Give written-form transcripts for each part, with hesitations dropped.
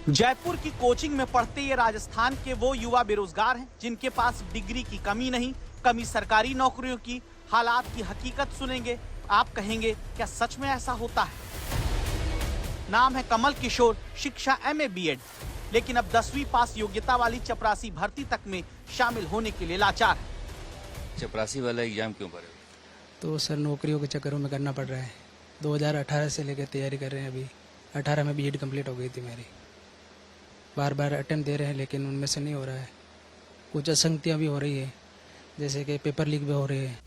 जयपुर की कोचिंग में पढ़ते ये राजस्थान के वो युवा बेरोजगार हैं जिनके पास डिग्री की कमी नहीं, कमी सरकारी नौकरियों की। हालात की हकीकत सुनेंगे, आप कहेंगे क्या सच में ऐसा होता है? नाम है कमल किशोर, शिक्षा MA BEd, लेकिन अब 10वीं पास योग्यता वाली चपरासी भर्ती तक में शामिल होने के लिए लाचार है। चपरासी वाला एग्जाम क्यों भरे? तो सर नौकरियों के चक्करों में करना पड़ रहा है। 2018 से लेकर तैयारी कर रहे हैं। अभी 18 में BEd कंप्लीट हो गई थी मेरी। बार बार अटेम्प्ट दे रहे हैं लेकिन उनमें से नहीं हो रहा है। कुछ असंगतियाँ भी हो रही है, जैसे कि पेपर लीक भी हो रहे हैं।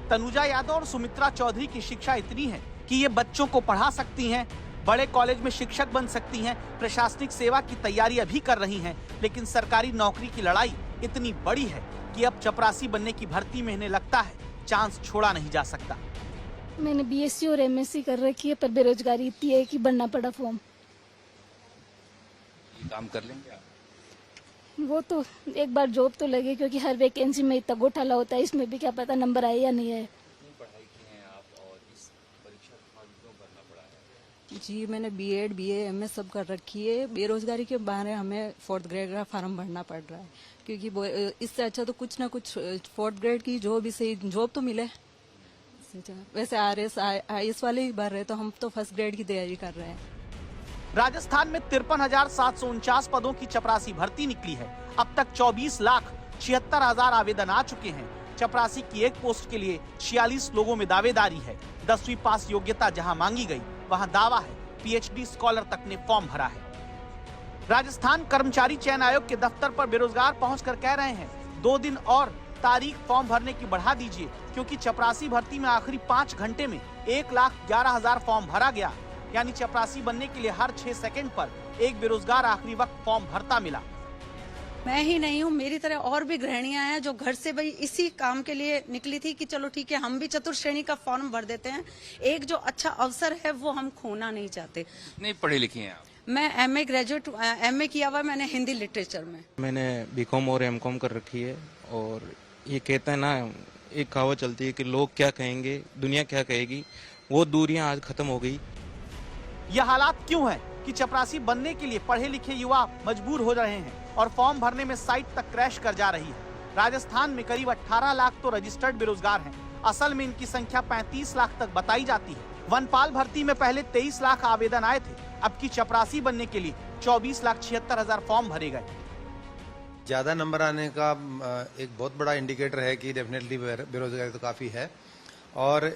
तनुजा यादव और सुमित्रा चौधरी की शिक्षा इतनी है कि ये बच्चों को पढ़ा सकती हैं, बड़े कॉलेज में शिक्षक बन सकती हैं, प्रशासनिक सेवा की तैयारी अभी कर रही हैं, लेकिन सरकारी नौकरी की लड़ाई इतनी बड़ी है कि अब चपरासी बनने की भर्ती में इन्हें लगता है चांस छोड़ा नहीं जा सकता। मैंने BSc और MSc कर रखी है, पर बेरोजगारी इतनी है कि भरना पड़ा फॉर्म। काम कर लेंगे आप? वो तो एक बार जॉब तो लगे, क्योंकि हर वैकेंसी में इतना घोटाला होता है, इसमें भी क्या पता नंबर आए या नहीं है। पढ़ाई की हैं आप और इस परीक्षा फॉर्म क्यों भरना पड़ा है? जी मैंने BEd BA MA सब कर रखी है। बेरोजगारी के बहाने हमें 4th ग्रेड का फॉर्म भरना पड़ रहा है, क्योंकि इससे अच्छा तो कुछ ना कुछ 4th ग्रेड की जो भी सही जॉब तो मिले। वैसे RS IS वाले ही भर रहे, तो हम तो 1st ग्रेड की तैयारी कर रहे हैं। राजस्थान में 53,749 पदों की चपरासी भर्ती निकली है। अब तक 24,76,000 आवेदन आ चुके हैं। चपरासी की एक पोस्ट के लिए 46 लोगों में दावेदारी है। 10वीं पास योग्यता जहां मांगी गई, वहां दावा है PhD स्कॉलर तक ने फॉर्म भरा है। राजस्थान कर्मचारी चयन आयोग के दफ्तर पर बेरोजगार पहुंचकर कह रहे हैं 2 दिन और तारीख फॉर्म भरने की बढ़ा दीजिए, क्योंकि चपरासी भर्ती में आखिरी 5 घंटे में 1,11,000 फॉर्म भरा गया। यानी चपरासी बनने के लिए हर 6 सेकंड पर एक बेरोजगार आखिरी वक्त फॉर्म भरता मिला। मैं ही नहीं हूँ, मेरी तरह और भी गृहिणियां हैं जो घर से भाई इसी काम के लिए निकली थी कि चलो ठीक है हम भी चतुर्थ श्रेणी का फॉर्म भर देते हैं। एक जो अच्छा अवसर है वो हम खोना नहीं चाहते। नहीं पढ़ी लिखी हैं आप? मैं MA ग्रेजुएट MA किया हुआ मैंने हिंदी लिटरेचर में। मैंने BCom और MCom कर रखी है। और ये कहता है ना, एक कहावत चलती है कि लोग क्या कहेंगे, दुनिया क्या कहेगी, वो दूरियां आज खत्म हो गई। यह हालात क्यों है कि चपरासी बनने के लिए पढ़े लिखे युवा मजबूर हो रहे हैं और फॉर्म भरने में साइट तक क्रैश कर जा रही है। राजस्थान में करीब 18 लाख तो रजिस्टर्ड बेरोजगार हैं। असल में इनकी संख्या 35 लाख तक बताई जाती है। वनपाल भर्ती में पहले 23 लाख आवेदन आए थे, अब की चपरासी बनने के लिए 24,76,000 फॉर्म भरे गए। ज्यादा नंबर आने का एक बहुत बड़ा इंडिकेटर है कि डेफिनेटली बेरोजगारी तो काफी है। और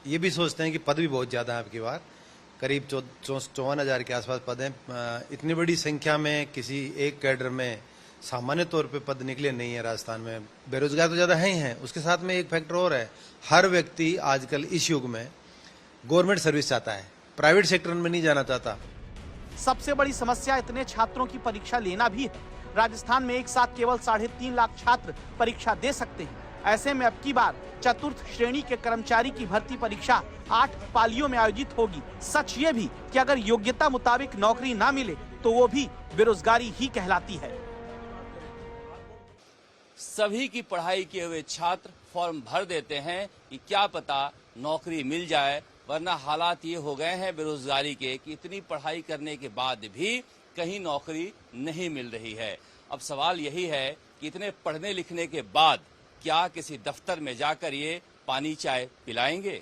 ये भी सोचते हैं कि पद भी बहुत ज्यादा है। आपकी बार करीब 54,000 के आसपास पद हैं। इतनी बड़ी संख्या में किसी एक कैडर में सामान्य तौर पे पद निकले नहीं है। राजस्थान में बेरोजगार तो ज्यादा है ही हैं, उसके साथ में एक फैक्टर और है, हर व्यक्ति आजकल इस युग में गवर्नमेंट सर्विस चाहता है, प्राइवेट सेक्टर में नहीं जाना चाहता। सबसे बड़ी समस्या इतने छात्रों की परीक्षा लेना भी है। राजस्थान में एक साथ केवल 3.5 लाख छात्र परीक्षा दे सकते हैं। ऐसे में अब की बार चतुर्थ श्रेणी के कर्मचारी की भर्ती परीक्षा 8 पालियों में आयोजित होगी। सच ये भी कि अगर योग्यता मुताबिक नौकरी ना मिले तो वो भी बेरोजगारी ही कहलाती है। सभी की पढ़ाई किए हुए छात्र फॉर्म भर देते हैं कि क्या पता नौकरी मिल जाए, वरना हालात ये हो गए हैं बेरोजगारी के कि इतनी पढ़ाई करने के बाद भी कहीं नौकरी नहीं मिल रही है। अब सवाल यही है कि इतने पढ़ने लिखने के बाद क्या किसी दफ्तर में जाकर ये पानी चाय पिलाएंगे?